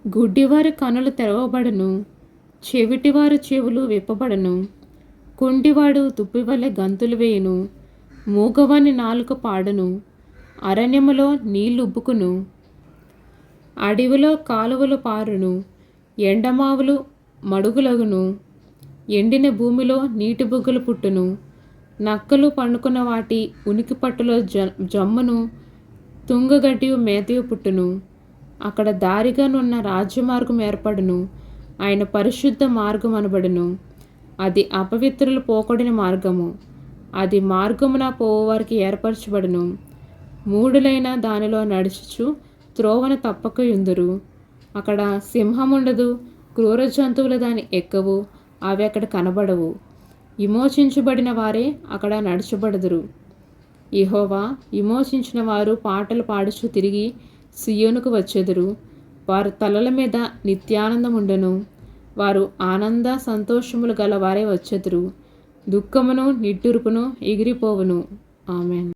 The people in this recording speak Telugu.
గుడ్డివారి కనులు తెరవబడును, చెవిటివారి చెవులు విప్పబడును, కుంటివాడు తుప్పివలె గంతులు వేయును, మూగవాని నాలుక పాడును, అరణ్యములో నీళ్లుబ్బుకును, అడవిలో కాలువలు పారును, ఎండమావులు మడుగులగును, ఎండిన భూమిలో నీటి బుగ్గలు పుట్టును, నక్కలు పండుకున్న వాటి ఉనికి పట్టులో జమ్మును, తుంగగడ్డియు మేతయు పుట్టును. అక్కడ దారిగానున్న రాజ్యమార్గం ఏర్పడును, ఆయన పరిశుద్ధ మార్గం అనబడును. అది అపవిత్రులు పోకూడిన మార్గము, అది మార్గమున పోవారికి ఏర్పరచబడును. మూఢులైన దానిలో నడుచుచు త్రోవను తప్పక యుందురు. అక్కడ సింహముండదు, క్రూర జంతువులు దాని ఎక్కవు, అవి అక్కడ కనబడవు. విమోచించబడిన వారే అక్కడ నడుచబడుదురు. యెహోవా విమోచించిన వారు పాటలు పాడుచు తిరిగి సియోనుకు వచ్చెదరు. వారి తలల మీద నిత్యానందముండును. వారు ఆనంద సంతోషములు గల వారే వచ్చెదరు. దుఃఖమును నిట్టూర్పును ఎగిరిపోవును. ఆమేన్.